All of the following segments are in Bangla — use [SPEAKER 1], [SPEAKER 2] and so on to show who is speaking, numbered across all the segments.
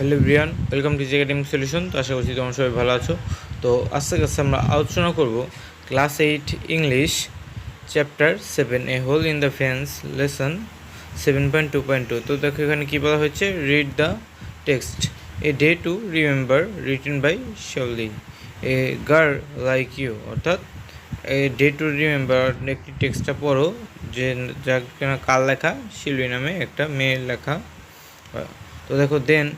[SPEAKER 1] Hello Brian, welcome to academic solution. তো আশা করছি তোমার সবাই ভালো আছো। তো আস্তে আস্তে আমরা আলোচনা করব class 8 English chapter 7 a hole in the fence lesson 7.2.2। তো দেখো এখানে কী বলা হয়েছে, read the text. A day to remember written by Sheoli a girl like you, অর্থাৎ এ ডে টু রিমেম্বার একটি টেক্সটটা পড়ো, যে যা কার লেখা, শিলুই নামে একটা মেয়ের লেখা। তো দেখো দেন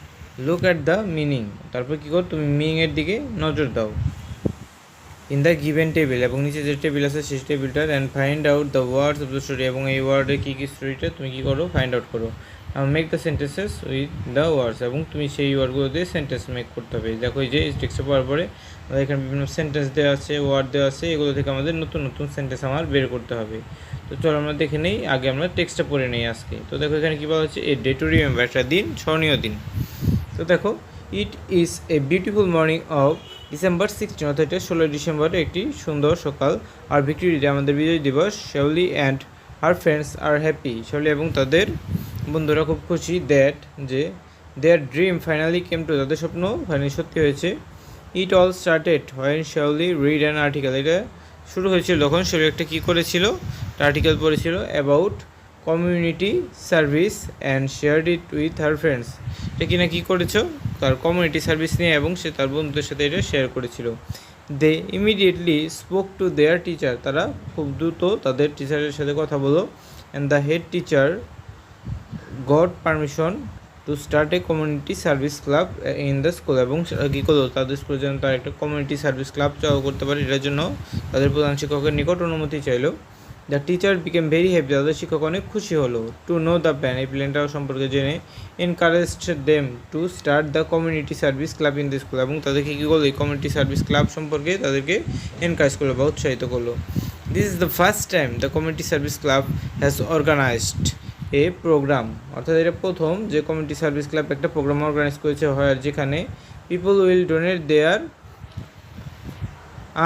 [SPEAKER 1] লুক অ্যাট দ্য মিনিং, তারপর কী করো, তুমি মিনিংয়ের দিকে নজর দাও। ইন দ্য গিভেন টেবিল, এবং নিচে যে টেবিল আছে সেই টেবিলটা, and find out the words of the story, এবং এই ওয়ার্ডের কী কী স্টোরিটা তুমি কী করো, ফাইন্ড আউট করো। Make the sentences with the words, এবং তুমি সেই ওয়ার্ডগুলো দিয়ে সেন্টেন্স মেক করতে হবে। দেখো এই যে টেক্সটে পড়ার পরে আমাদের এখানে বিভিন্ন সেন্টেন্স দেওয়া আছে, ওয়ার্ড দেওয়া আছে, এগুলো থেকে আমাদের নতুন নতুন সেন্টেন্স আমার বের করতে হবে। তো চলো আমরা দেখে নেই, আগে আমরা টেক্সটটা পড়ে নেই আজকে। তো দেখো এখানে কী বলা হচ্ছে, এ ডে টু রিমেম্বার, একটা দিন, স্মরণীয় দিন। তো দেখো it is a beautiful morning of December 16, অর্থাৎ এটা 16 ডিসেম্বরে একটি সুন্দর সকাল। আর ভিক্টোরি ডে, আমাদের বিজয় দিবস। Sheoli and her friends are happy, Sheoli এবং তাদের বন্ধুরা খুব খুশি, দ্যাট যে their dream finally came true, তাদের স্বপ্ন ফাইনালি সত্যি হয়েছে। It all started when Sheoli read an article, এটা শুরু হয়েছিল যখন শেওলি একটা কী করেছিল, একটা আর্টিকেল পড়েছিল about community service and shared it with her friends. এটা কিনা কী করেছো, তার কমিউনিটি সার্ভিস নিয়ে, এবং সে তার বন্ধুদের সাথে এটা শেয়ার করেছিল। They immediately spoke to their teacher, তারা খুব দ্রুত তাদের টিচারের সাথে কথা বলো। And the head teacher got permission to start a community service club in the school, এবং কী করলো, তাদের স্কুলের জন্য তারা একটা কমিউনিটি সার্ভিস ক্লাব চালু করতে পারে, এটার জন্য তাদের প্রধান শিক্ষকের নিকট অনুমতি চাইলো। The teacher became very happy, তাদের শিক্ষক অনেক খুশি হলো। টু নো দ্য প্ল্যান, এই প্ল্যানটাও সম্পর্কে জেনে। Encouraged them to start the community service club in the school, এবং তাদেরকে কী করলো, এই কমিউনিটি সার্ভিস ক্লাব সম্পর্কে তাদেরকে এনকারেজ করলো বা উৎসাহিত করলো। This is the first time the community service club has organised a programme, অর্থাৎ এটা প্রথম যে কমিউনিটি সার্ভিস ক্লাব একটা প্রোগ্রাম অর্গানাইজ করেছে, হয় যেখানে people will donate their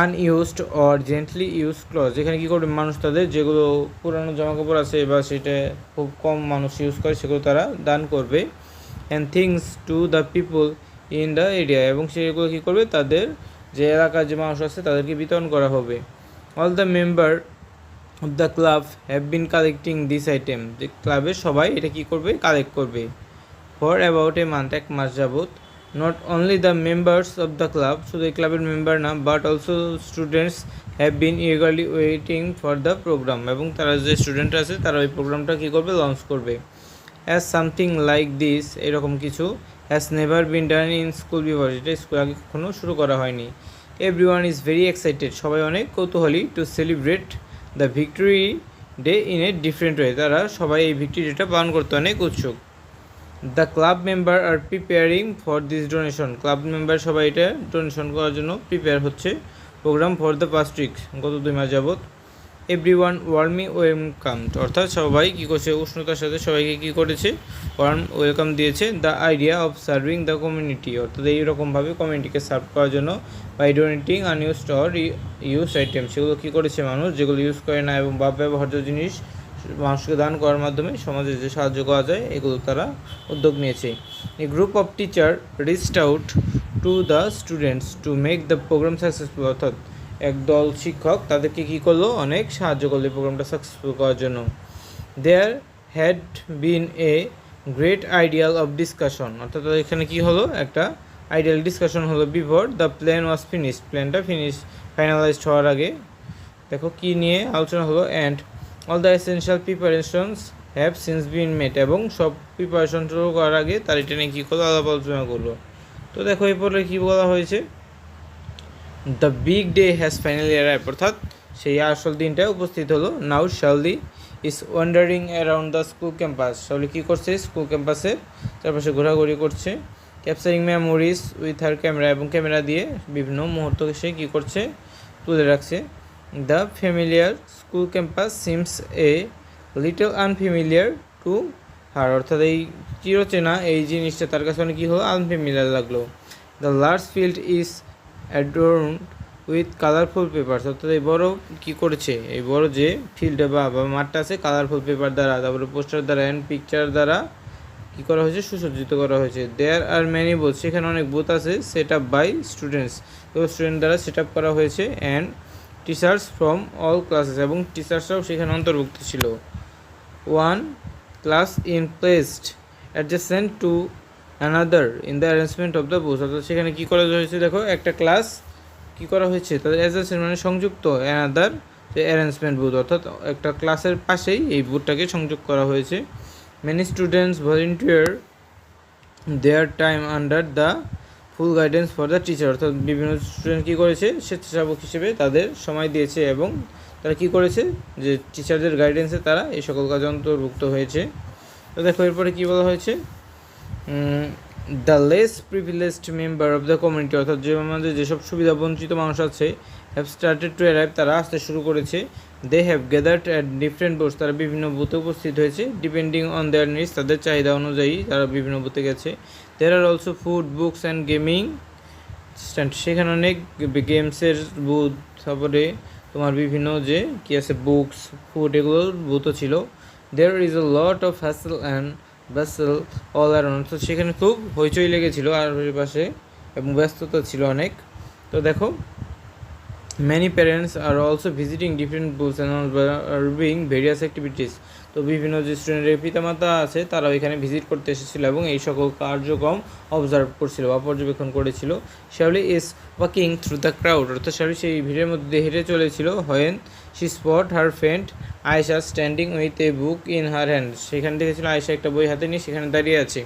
[SPEAKER 1] unused or gently use cloth, যেখানে কী করবে, মানুষ তাদের যেগুলো পুরানো জামাকাপড় আছে বা সেটা খুব কম মানুষ ইউজ করে সেগুলো তারা দান করবে। And things to the people in the area, এবং সেগুলো কী করবে, তাদের যে এলাকার যে মানুষ আছে তাদেরকে বিতরণ করা হবে। All the member of the club have been collecting this item, যে ক্লাবের সবাই এটা কী করবে, কালেক্ট করবে। ফর অ্যাবাউট এ মান্থ, এক মাস যাবত। Not only the members of the club, শুধু এই ক্লাবের মেম্বার না, but also students have been eagerly waiting for the programme, এবং তারা যে স্টুডেন্ট আছে তারা ওই প্রোগ্রামটা কী করবে, লঞ্চ করবে। অ্যাজ সামথিং লাইক দিস, এরকম কিছু has never been done in school before, এটা স্কুল আগে কখনো শুরু করা হয়নি। Everyone is very excited, সবাই অনেক কৌতূহলী। To celebrate the victory day in a different way, তারা সবাই এই ভিক্টোরি ডেটা পালন করতে অনেক উৎসুক। The club member are preparing for this donation, club member সবাই এটা ডোনেশন করার জন্য প্রিপেয়ার হচ্ছে। Programme for the past week, গত 2 মাস যাবত। এভরি ওয়ান ওয়ার্মি ওয়েলকাম, অর্থাৎ সবাই কী করছে, উষ্ণতার সাথে সবাইকে কী করেছে, ওয়ার্ম ওয়েলকাম দিয়েছে। The idea of serving the community, অর্থাৎ এইরকমভাবে কমিউনিটিকে সার্ভ করার জন্য by donating unused or use item, সেগুলো কী করেছে মানুষ, যেগুলো ইউজ করে না এবং বা ব্যবহার্য জিনিস মানুষকে দান করার মাধ্যমে সমাজে যে সাহায্য করা যায়, এগুলো তারা উদ্যোগ নিয়েছে। A group of teacher reached out to the students to make the programme successful, অর্থাৎ একদল শিক্ষক তাদেরকে কী করলো, অনেক সাহায্য করলো এই প্রোগ্রামটা সাকসেসফুল করার জন্য। There had been a great ideal of discussion, অর্থাৎ এখানে কী হলো, একটা আইডিয়াল ডিসকাশন হলো। Before the plan was finished, প্ল্যানটা ফাইনালাইজড হওয়ার আগে দেখো কী নিয়ে আলোচনা হলো। And all the essential preparations have since been made, এবং সব প্রিপারেশন শুরু করার আগে তার এটা নিয়ে কী করলো, আলাপ আলোচনা করলো। তো দেখো এরপরে কী বলা হয়েছে, the big day has finally arrive, অর্থাৎ সেই আসল দিনটা উপস্থিত হলো। Now Shaoli is wandering around the school campus, Shaoli কী করছে, স্কুল ক্যাম্পাসে চারপাশে ঘোরাঘুরি করছে। Capturing memories with her camera, এবং ক্যামেরা দিয়ে বিভিন্ন মুহূর্তকে সে কী করছে, তুলে রাখছে। The familiar school campus seems a little unfamiliar to her, অর্থাৎ এই চিরচেনা এই জিনিসটা তার কাছে অনেক কী হলো, আনফ্যামিলিয়ার লাগলো। The large field is adorned with colourful papers, অর্থাৎ এই বড় কী করেছে, এই বড় যে ফিল্ডে বা মাঠটা আছে কালারফুল পেপার দ্বারা, তারপরে পোস্টার দ্বারা অ্যান্ড পিকচার দ্বারা কী করা হয়েছে, সুসজ্জিত করা হয়েছে। দেয়ার আর ম্যানি বুথ, সেখানে অনেক বুথ আছে, সেট আপ বাই স্টুডেন্টস, তো স্টুডেন্ট দ্বারা সেট আপ করা হয়েছে। And teachers from all classes, এবং টিচার্সরাও সেখানে অন্তর্ভুক্ত ছিল। One class in placed adjacent to another in the arrangement of the booth, অর্থাৎ সেখানে কী করা হয়েছে, দেখো একটা ক্লাস কী করা হয়েছে, তাদের অ্যাডজেসেন্ট মানে সংযুক্ত, অ্যানাদার যে অ্যারেঞ্জমেন্ট বুথ, অর্থাৎ একটা ক্লাসের পাশেই এই বুথটাকে সংযোগ করা হয়েছে। Many students volunteer there time under the full guidance for the teacher, অর্থাৎ বিভিন্ন স্টুডেন্ট কী করেছে, স্বেচ্ছাসেবক হিসেবে তাদের সময় দিয়েছে এবং তারা কী করেছে, যে টিচারদের গাইডেন্সে তারা এই সকল কাজে অন্তর্ভুক্ত হয়েছে। তো দেখো এরপরে কী বলা হয়েছে, the less privileged member of the community, অর্থাৎ যে আমাদের যেসব সুবিধা বঞ্চিত মানুষ আছে, হ্যাভ স্টার্টেড টু অ্যারাইভ, তারা আসতে শুরু করেছে। They have gathered at different booths, তারা বিভিন্ন বুথে উপস্থিত হয়েছে। ডিপেন্ডিং অন দেয়ার নিডস, তাদের চাহিদা অনুযায়ী তারা বিভিন্ন বুথে গেছে। There are also food, books and gaming stand, সেখানে অনেক গেমসের বুথ, তারপরে তোমার বিভিন্ন যে কী আছে বুকস, ফুড, এগুলোর বুথও ছিল। There is a lot of hustle and bustle all around, তো সেখানে খুব হইচই লেগেছিলো আর পাশে এবং ব্যস্ততা ছিল অনেক। তো দেখো many parents are also visiting different booths and are doing various activities, তো বিভিন্ন যে স্টুডেন্টের পিতামাতা আছে তারা ওইখানে ভিজিট করতে এসেছিল এবং এই সকল কার্যক্রম অবজার্ভ করছিল বা পর্যবেক্ষণ করেছিল। Sheoli is walking through the crowd, অর্থাৎ শ্যাওলি সেই ভিড়ের মধ্যে হেঁটে চলেছিল। When she spot her friend Ayesha standing with a book in her hand, সেখানে দেখেছিল আয়েশা একটা বই হাতে নিয়ে সেখানে দাঁড়িয়ে আছে।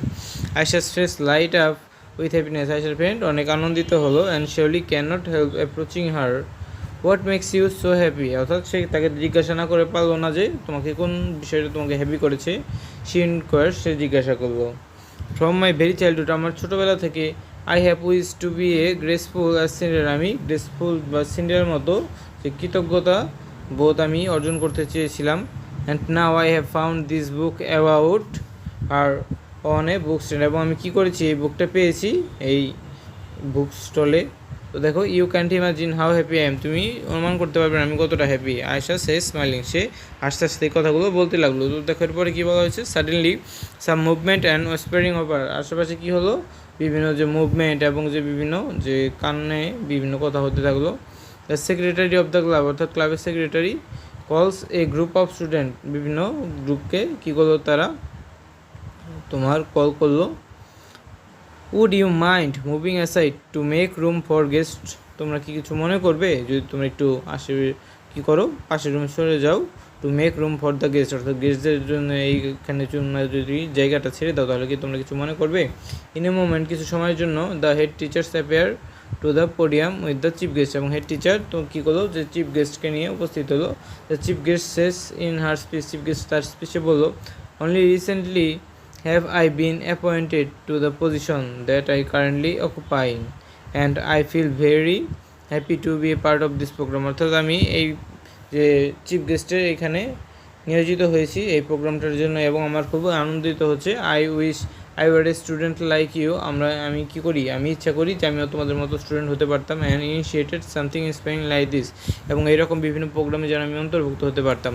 [SPEAKER 1] Ayesha's face light up with happiness, আয়েশার ফ্রেন্ড অনেক আনন্দিত হলো। And Sheoli can not help approaching her, what makes you so happy, অর্থাৎ সে তাকে জিজ্ঞাসা না করে পারলো না যে তোমাকে কোন বিষয়টা তোমাকে হ্যাপি করেছে। সি ইনকোয়ার, সে জিজ্ঞাসা করলো। ফ্রম মাই ভেরি চাইল্ডহুড, আমার ছোটোবেলা থেকে I have wished to be a graceful as Cinder, আমি গ্রেসফুল বা সিন্ডারের মতো যে কৃতজ্ঞতা বোধ আমি অর্জন করতে চেয়েছিলাম। And now I have found this book about or on a book stand, এবং আমি কী করেছি, এই বুকটা পেয়েছি এই বুক স্টলে। তো দেখো you can't imagine how happy I am, তুমি অনুমান করতে পারবে না আমি কতটা হ্যাপি। আয়েশা সে স্মাইলিং, সে আস্তে আস্তে এই কথাগুলো বলতে লাগলো। তো দেখো এরপরে কী বলা হয়েছে, suddenly some movement and whispering over, আশেপাশে কী হলো, বিভিন্ন যে মুভমেন্ট এবং যে বিভিন্ন যে কানে বিভিন্ন কথা হতে থাকলো। The secretary of the club, অর্থাৎ ক্লাবের সেক্রেটারি কলস এ গ্রুপ অফ স্টুডেন্ট, বিভিন্ন গ্রুপকে কী করলো তারা তোমার কল করলো। Would you mind moving aside to make room for guest, তোমরা কি কিছু মনে করবে যদি তোমরা একটু আসে কী করো, পাশের রুমে সরে যাও। Two make room for the guest, অর্থাৎ গেস্টদের জন্য এইখানে তোমরা যদি জায়গাটা ছেড়ে দাও তাহলে কি তোমরা কিছু মনে করবে। ইন এ মোমেন্ট, কিছু সময়ের জন্য the head teachers appear to the podium with the chief guest, এবং হেড টিচার তো কী করলো, যে চিফ গেস্টকে নিয়ে উপস্থিত হলো। The chief guest says in her speech, chief guest তার স্পিচে বললো, only recently have I been appointed to the position that I currently occupy and I feel very happy to be a part of this program, অর্থাৎ আমি এই যে চিফ গেস্টের এখানে নিয়োজিত হয়েছি এই প্রোগ্রামটার জন্য এবং আমার খুব আনন্দিত হচ্ছে। I wish I were a student like you, আমি কী করি, আমি ইচ্ছা করি যে আমিও তোমাদের মতো স্টুডেন্ট হতে পারতাম। And initiated something inspiring like this, এবং এইরকম বিভিন্ন প্রোগ্রামে যেন আমি অন্তর্ভুক্ত হতে পারতাম।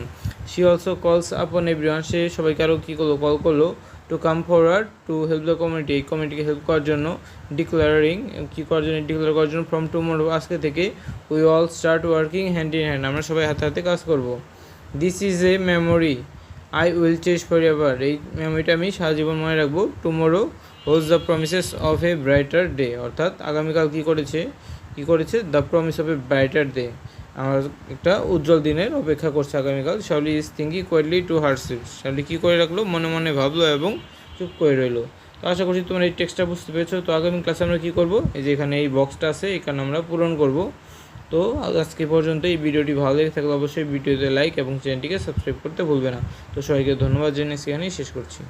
[SPEAKER 1] শি অলসো কলস আপন এভরিওয়ান, সে সবাইকে আরও কী করলো, কল করলো to come forward to help the community, এই কমিউনিটিকে হেল্প করার জন্য। ডিক্লারিং, কী করার জন্য, ডিক্লেয়ার করার জন্য। ফ্রম টুমরো, আজকে থেকে we all start working hand in hand, আমরা সবাই হাতে হাতে কাজ করব। This is a memory I will চেস ফর এভার, এই মেমোরিটা আমি সারা জীবন মনে রাখবো। টুমরো হোজ the promises of a brighter day, অর্থাৎ আগামীকাল কী করেছে the promise of a brighter day, আমার একটা উজ্জ্বল দিনের অপেক্ষা করছে আগামীকাল। Shaoli is thinking quietly to herself, Shaoli কী করে রাখলো, মনে মনে ভাবলো এবং চুপ করে রইলো। তো আশা করছি তোমরা এই টেক্সটটা বুঝতে পেরেছো। তো আগামী ক্লাসে আমরা কী করবো, এই যে এখানে এই বক্সটা আছে এখানে আমরা পূরণ করব। তো আজকে পর্যন্ত এই ভিডিওটি ভালো লেগে থাকলে অবশ্যই ভিডিওতে লাইক এবং চ্যানেলটিকে সাবস্ক্রাইব করতে ভুলবে না। তো সবাইকে ধন্যবাদ জানিয়ে এখানেই শেষ করছি।